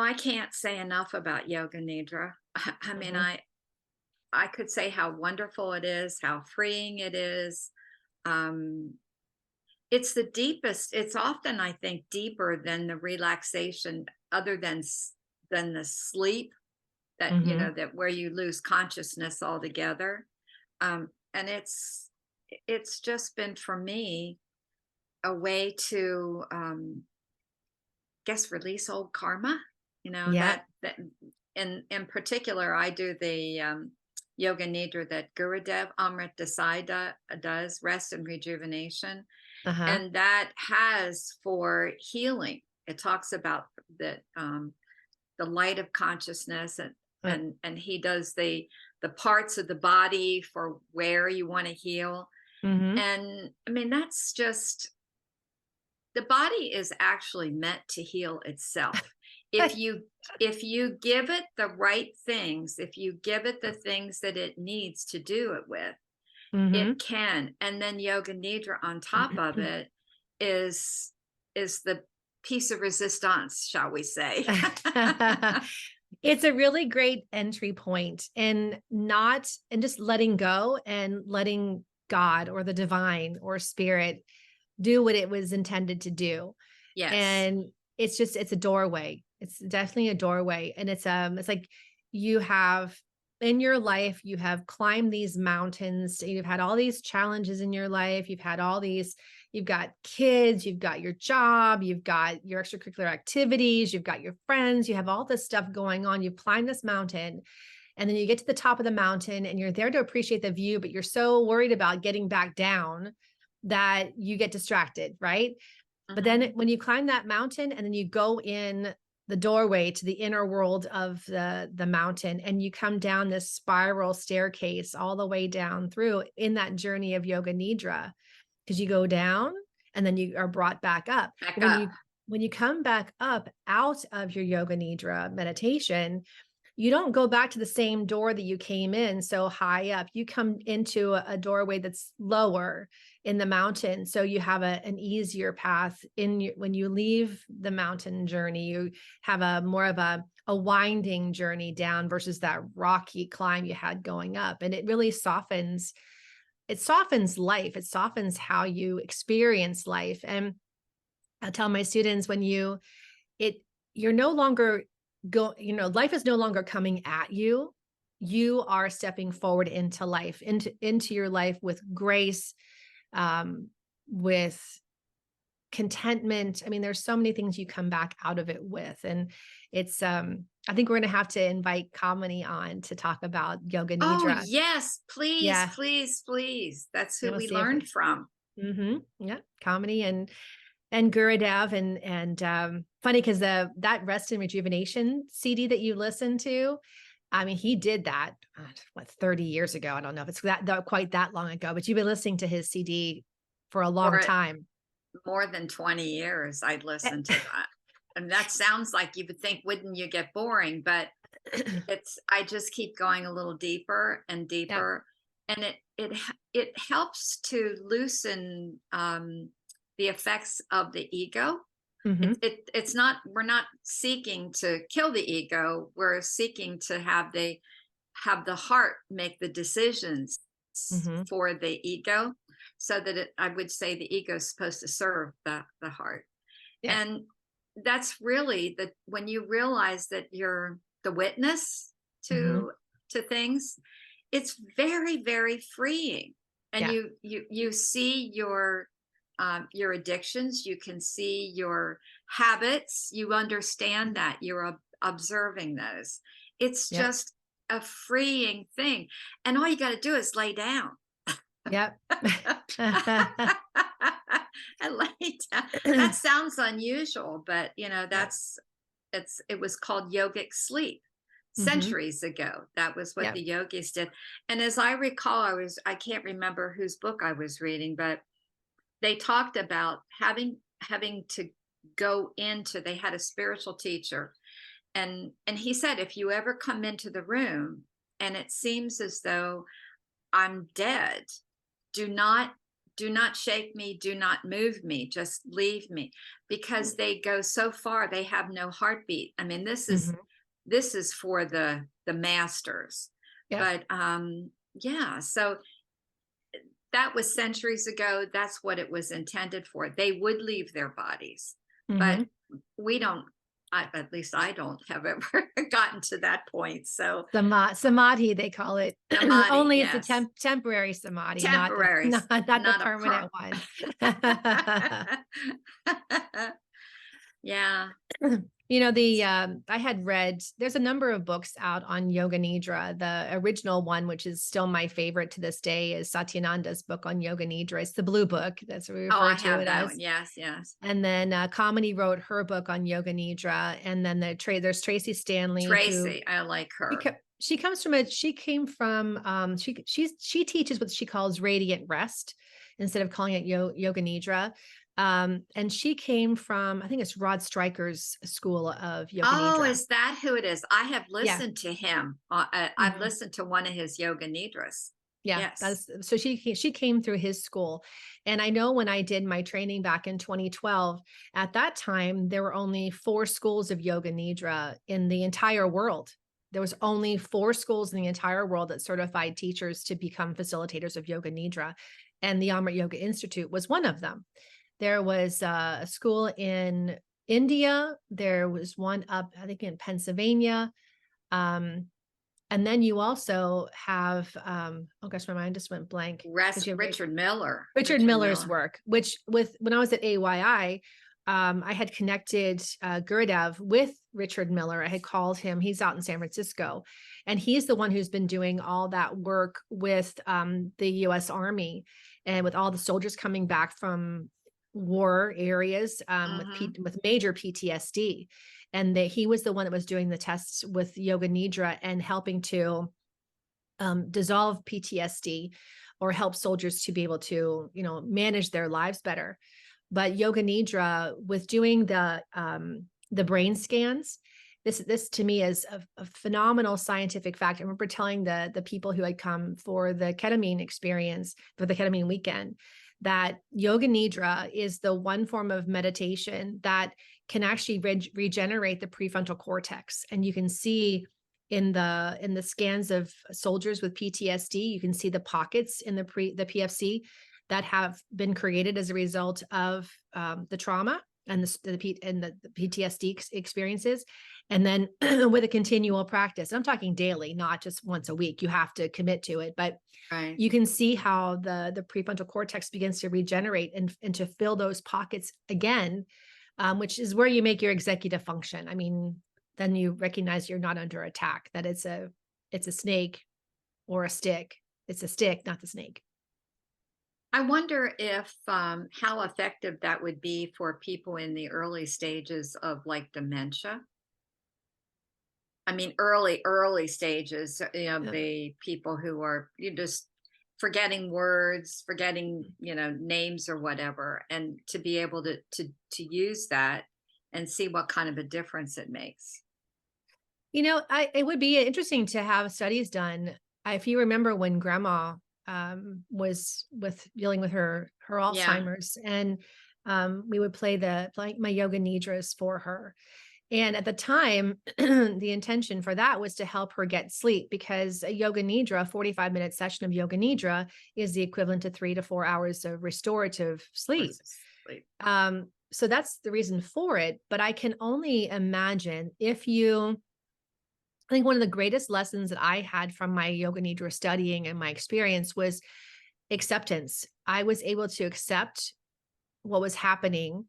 I can't say enough about Yoga Nidra. I mean, Mhm. I could say how wonderful it is, how freeing it is. Um, it's the deepest. It's often, I think, deeper than the relaxation, other than than the sleep that Mhm. that where you lose consciousness altogether. And it's just been for me a way to guess release old karma. Yeah. That in particular, I do the Yoga Nidra that Gurudev Amrit Desai does, rest and rejuvenation, Uh-huh. and that has for healing. It talks about the light of consciousness, Uh, and he does the parts of the body for where you want to heal. mhm. And I mean, that's just, the body is actually meant to heal itself. if you if you give it the right things, if you give it the things that it needs to do it with, it Mhm. can. And then Yoga Nidra on top of it is the piece of resistance, shall we say. It's a really great entry point, and not and just letting go and letting God or the divine or spirit do what it was intended to do. Yes. And it's a doorway. It's definitely a doorway. And it's like you have in your life, you have climbed these mountains, you've had all these challenges in your life, you've got kids, you've got your job, you've got your extracurricular activities, you've got your friends, you have all this stuff going on. You've climbed this mountain, and then you get to the top of the mountain and you're there to appreciate the view, but you're so worried about getting back down that you get distracted, right? But then Mhm. when you climb that mountain and then you go in the doorway to the inner world of the mountain, and you come down this spiral staircase all the way down through in that journey of Yoga Nidra, because you go down and then you are brought back up. Back But up. when you come back up out of your Yoga Nidra meditation, you don't go back to the same door that you came in so high up. You come into a doorway that's lower in the mountain. So you have an easier path when you leave the mountain journey, you have a more of a winding journey down versus that rocky climb you had going up. And it softens life. It softens how you experience life. And I tell my students, it you're no longer life is no longer coming at you. You are stepping forward into life, into your life with grace, with contentment. I mean, there's so many things you come back out of it with. And it's I think we're gonna have to invite Kamini on to talk about Yoga Oh, Nidra. yes, please, Yeah. please, please. That's Yeah, who we'll we see if learned we from. yeah, Kamini and Gurudev, and funny because the that rest and rejuvenation CD that you listened to, I mean, he did that 30 years ago. I don't know if it's quite that long ago, but you've been listening to his CD for a long For time. more than 20 years, I'd Eh, listen to that. And that sounds like you would think, wouldn't you get boring? But I just keep going a little deeper and yeah. deeper. And it helps to loosen the effects of the ego. Hmm. It's not, we're not seeking to kill the ego. We're seeking to have the heart make the decisions Hmm. for the ego, so that I would say the ego is supposed to serve the heart. Yeah. And that's really the when you realize that you're the witness Hmm. to things, it's very, very freeing. And Yeah. you see your addictions, you can see your habits, you understand that you're observing those. It's Yep. just a freeing thing, and all you got to do is lay down. Yep. And lay down. That sounds unusual, but Yeah. it was called yogic sleep Hmm. centuries ago. That was what Yep. the yogis did. And as I recall, I can't remember whose book I was reading, but they talked about having to go into, they had a spiritual teacher, and he said, if you ever come into the room and it seems as though I'm dead, do not do not shake me, do not move me, just leave me, because they go so far, they have no heartbeat. I mean, Mhm. this is for the masters. Yep. But yeah, so that was centuries ago. That's what it was intended for. They would leave their bodies, but Mhm. we don't, at least I don't have ever gotten to that point. So Samadhi, they call it. samadhi, Only it's a yes, temporary samadhi, not the temporary, not the not a permanent one. yeah. You know, I had read, there's a number of books out on Yoga Nidra. The original one, which is still my favorite to this day, is Satyananda's book on Yoga Nidra. It's the blue book. That's what we Oh, I refer to have it that as. one. Yes, yes. And then Kamini wrote her book on Yoga Nidra. And then there's Tracy Stanley, who Tracy, I like her. she came from she teaches what she calls radiant rest instead of calling it Yoga Nidra. And she came from, I think it's Rod Stryker's school of Yoga Oh, Nidra. is that who it is? I have Yeah. listened to him. I've Mhm. listened to one of his yoga nidras. Yeah, Yes. that's so she came through his school. And I know when I did my training back in 2012, at that time there were only 4 schools of Yoga Nidra in the entire world. There was only 4 schools in the entire world that certified teachers to become facilitators of Yoga Nidra, and the Amrit Yoga Institute was one of them. There was a school in India. There was one up, I think, in Pennsylvania. Um, and then you also have, oh gosh, my mind just went blank because you have Richard Miller. Richard Richard Miller's Miller. work, which when I was at AYI, I had connected Gurudev with Richard Miller. I had called him. He's out in San Francisco, and he's the one who's been doing all that work with the U.S. Army and with all the soldiers coming back from war areas Hmm. with major PTSD. And that he was the one that was doing the tests with Yoga Nidra and helping to dissolve PTSD or help soldiers to be able to, manage their lives better. But Yoga Nidra, with doing the brain scans, this to me is a phenomenal scientific fact. I remember telling the people who had come for the ketamine experience, for the ketamine weekend, that Yoga Nidra is the one form of meditation that can actually regenerate the prefrontal cortex. And you can see in the scans of soldiers with PTSD, you can see the pockets in the PFC that have been created as a result of the trauma and the PTSD experiences. And then with a continual practice, I'm talking daily, not just once a week. You have to commit to it, but Right. you can see how the prefrontal cortex begins to regenerate and to fill those pockets again, which is where you make your executive function. I mean, then you recognize you're not under attack, that it's a snake or a stick. It's a stick, not the snake. I wonder if how effective that would be for people in the early stages of like dementia. I mean, early stages, Yeah. the people who are you just forgetting words, forgetting, names or whatever, and to be able to use that and see what kind of a difference it makes. It would be interesting to have studies done. If you remember when grandma was dealing with her Yeah. Alzheimer's, and we would play my yoga nidras for her. And at the time, the intention for that was to help her get sleep, because a yoga nidra, a 45-minute session of yoga nidra, is the equivalent to 3 to 4 hours of restorative sleep. Let's sleep. So that's the reason for it. But I can only imagine I think one of the greatest lessons that I had from my yoga nidra studying and my experience was acceptance. I was able to accept what was happening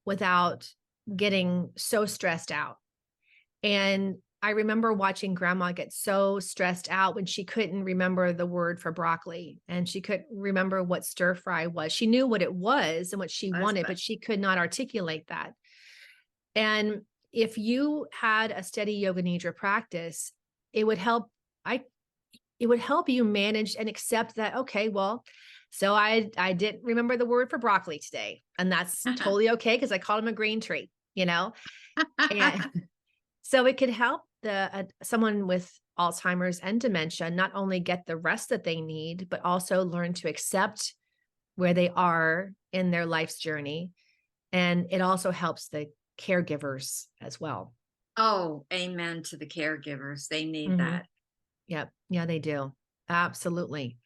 without getting so stressed out. And I remember watching grandma get so stressed out when she couldn't remember the word for broccoli and she couldn't remember what stir fry was. She knew what it was and what she wanted, Husband. but she could not articulate that. And if you had a steady yoga nidra practice, it would help. It would help you manage and accept that, okay, well, so I didn't remember the word for broccoli today. And that's totally okay, because I called him a green tree, And so it could help someone with Alzheimer's and dementia not only get the rest that they need, but also learn to accept where they are in their life's journey. And it also helps the caregivers as well. Oh, amen to the caregivers. They need Mhm. that. Yep. Yeah, they do. Absolutely.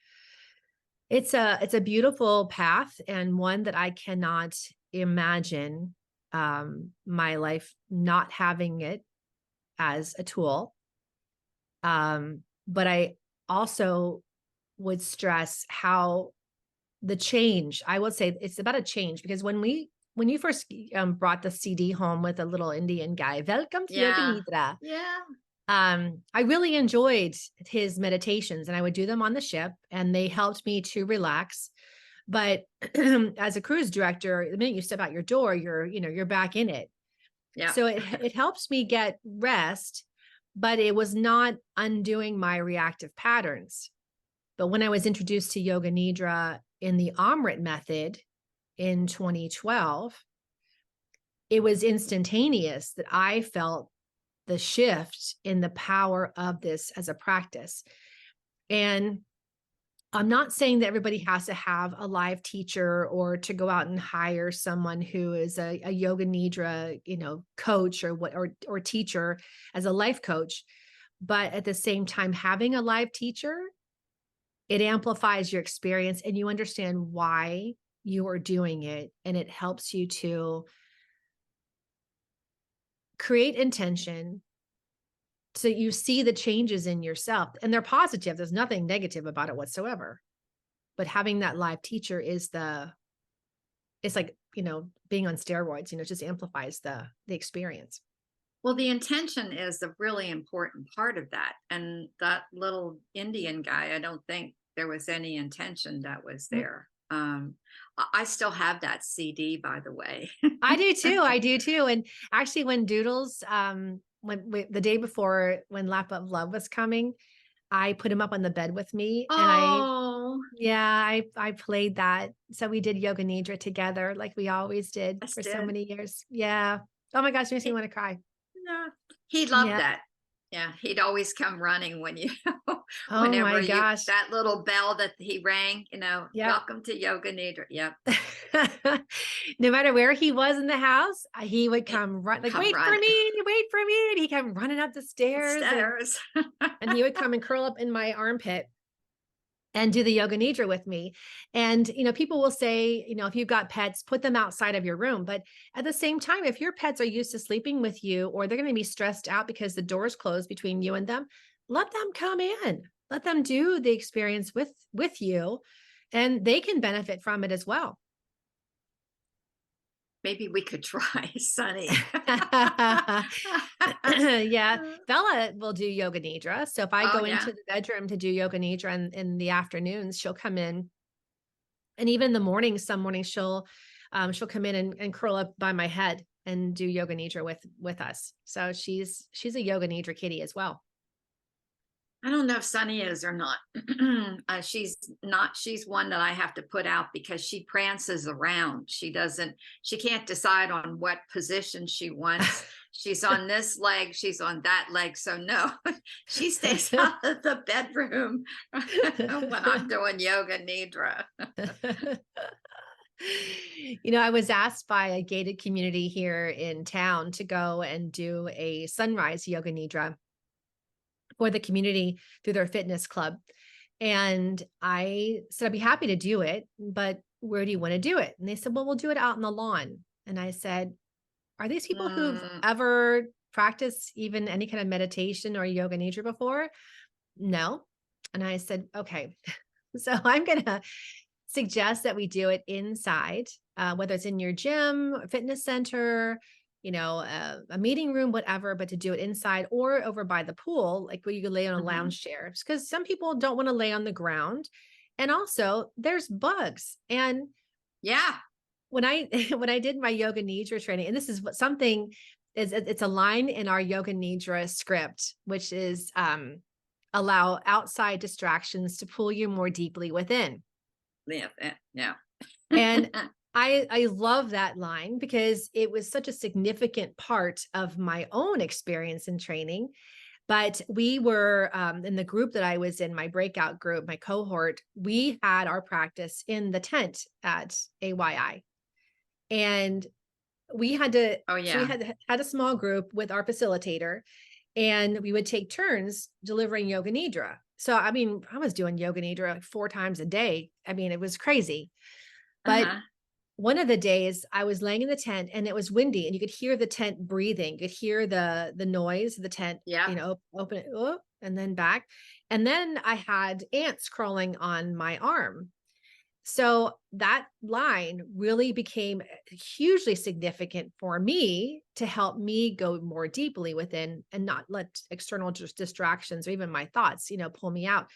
It's a beautiful path, and one that I cannot imagine my life not having it as a tool. But I also would stress how the change, I would say it's about a change, because when you first brought the CD home with a little Indian guy, welcome to Yoga Yeah. Nidra. Yeah. I really enjoyed his meditations, and I would do them on the ship, and they helped me to relax. But as a cruise director, the minute you step out your door, you're back in it. Yeah. So it helps me get rest, but it was not undoing my reactive patterns. But when I was introduced to Yoga Nidra in the Amrit method in 2012, it was instantaneous that I felt the shift in the power of this as a practice. And I'm not saying that everybody has to have a live teacher or to go out and hire someone who is a yoga nidra, coach or teacher as a life coach. But at the same time, having a live teacher, it amplifies your experience and you understand why you are doing it. And it helps you to create intention, so you see the changes in yourself, and they're positive. There's nothing negative about it whatsoever. But having that live teacher it's like, being on steroids, it just amplifies the experience. Well, the intention is a really important part of that. And that little Indian guy, I don't think there was any intention that was Mm, there. I still have that CD, by the way. I do too. I do too. And actually when Doodles, the day before when Lap of Love was coming, I put him up on the bed with me, and Oh, I played that. So we did Yoga Nidra together like we always did yes, for so did. many years. Yeah. Oh my gosh, makes me He, want to cry. no, he loved Yeah. that. Yeah, he'd always come running Oh whenever my gosh. that little bell that he rang, Yep. welcome to Yoga Nidra. Yep. No matter where he was in the house, he would He come run, like, come wait for running me, wait for me. And he'd come running up the stairs, upstairs. and he would come and curl up in my armpit and do the yoga nidra with me. And, people will say, if you've got pets, put them outside of your room. But at the same time, if your pets are used to sleeping with you, or they're going to be stressed out because the door's closed between you and them, let them come in, let them do the experience with you, and they can benefit from it as well. Maybe we could try Sunny. Yeah, Bella will do yoga nidra. So if I Oh, go yeah. into the bedroom to do yoga nidra in the afternoons, she'll come in. And even in the mornings, some mornings she'll come in and curl up by my head and do yoga nidra with us. So she's a yoga nidra kitty as well. I don't know if Sunny is or not. She's not. She's one that I have to put out because she prances around. She can't decide on what position she wants. She's on this leg, she's on that leg. So no, she stays out of the bedroom when I'm doing yoga nidra. I was asked by a gated community here in town to go and do a sunrise yoga nidra for the community through their fitness club. And I said, I'd be happy to do it, but where do you want to do it? And they said, well, we'll do it out on the lawn. And I said, are these people who've Mm, ever practiced even any kind of meditation or yoga nidra before? No. And I said, okay, so I'm going to suggest that we do it inside, whether it's in your gym, fitness center, a meeting room, whatever, but to do it inside or over by the pool, like where you could lay on a mhm. lounge chair, because some people don't want to lay on the ground. And also there's bugs. And Yeah. when I when I did my yoga nidra training, and this is something is, it's a line in our yoga nidra script, which is allow outside distractions to pull you more deeply within. Yeah. Yeah. And I love that line because it was such a significant part of my own experience in training. But we were in the group that I was in, my breakout group, my cohort, we had our practice in the tent at AYI. And we had to, Oh, so we yeah. had a small group with our facilitator, and we would take turns delivering Yoga Nidra. So, I mean, I was doing Yoga Nidra like 4 times a day. I mean, it was crazy. But Uh-huh. one of the days I was laying in the tent and it was windy and you could hear the tent breathing. You could hear the noise of the tent, Yep. open it, oh, and then back. And then I had ants crawling on my arm. So that line really became hugely significant for me to help me go more deeply within and not let external distractions or even my thoughts, pull me out.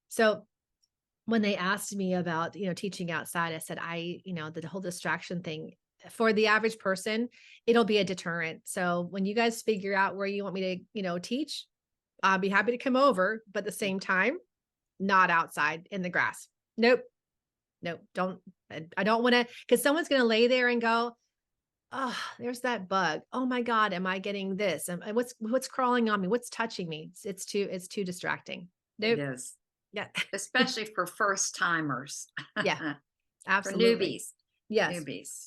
So when they asked me about, teaching outside, I said, the whole distraction thing for the average person, it'll be a deterrent. So when you guys figure out where you want me to, teach, I'll be happy to come over, but at the same time, not outside in the grass. Nope. Nope. I don't want to, because someone's going to lay there and go, oh, there's that bug. Oh my God, am I getting this? And what's crawling on me? What's touching me? It's too distracting. It Nope. is, Yeah. especially for first timers, Yeah, for absolutely. newbies, Yes. newbies.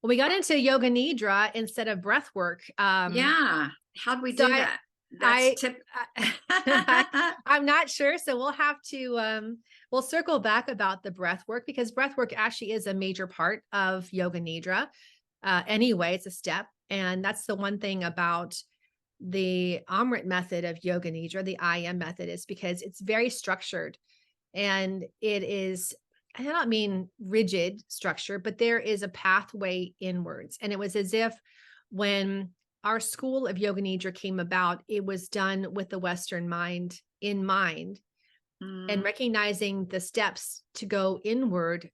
Well, we got into Yoga Nidra instead of breath work. Yeah. How'd we So do that? That's I, tip. I'm not sure. So we'll have to, we'll circle back about the breath work, because breath work actually is a major part of Yoga Nidra. Anyway, it's a step. And that's the one thing about the Amrit method of Yoga Nidra, the IM method, is because it's very structured, and it is, I don't mean rigid structure, but there is a pathway inwards. And it was as if when our school of Yoga Nidra came about, it was done with the Western mind in mind, and Mm, recognizing the steps to go inward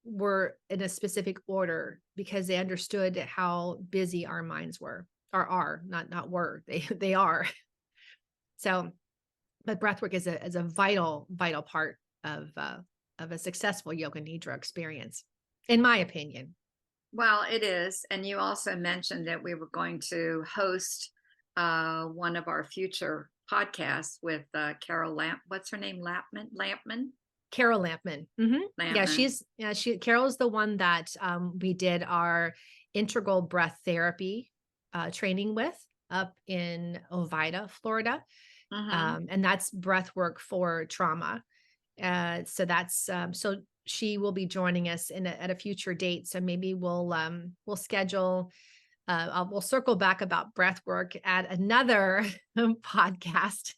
were in a specific order, because they understood how busy our minds were, or are, not were, they are. So, but breathwork is a vital part of a successful Yoga Nidra experience, in my opinion. well, it is. And you also mentioned that we were going to host one of our future podcasts with Carol What's her name? Lampman? Carol Lampman. Hmm. Yeah, Lampman. Carol's the one that we did our integral breath therapy training with up in Ovida, Florida. Mm-hmm. And that's breath work for trauma. So that's so she will be joining us at a future date. So maybe we'll schedule. We'll circle back about breath work at another podcast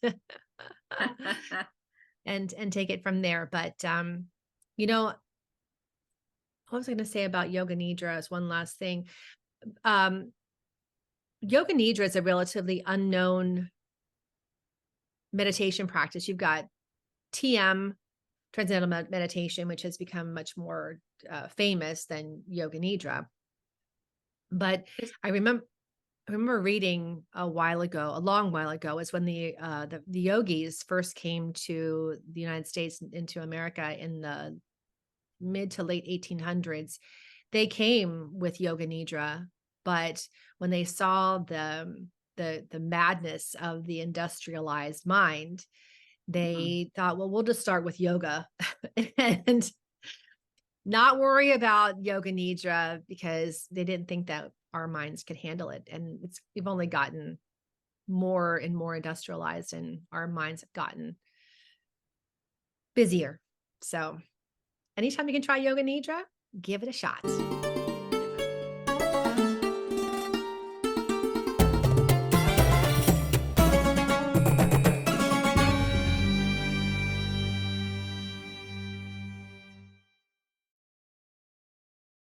and take it from there. But you know, what was I going to say about Yoga Nidra as one last thing? Um, Yoga Nidra is a relatively unknown meditation practice. You've got TM, transcendental meditation, which has become much more famous than Yoga Nidra. But It's- I remember reading a long while ago, is when the yogis first came to the United States, into America in the mid to late 1800s. They came with Yoga Nidra, but when they saw the madness of the industrialized mind, mm, they thought, well, we'll just start with yoga and not worry about Yoga Nidra, because they didn't think that our minds could handle it. And we've only gotten more and more industrialized, and our minds have gotten busier. So anytime you can try Yoga Nidra, give it a shot.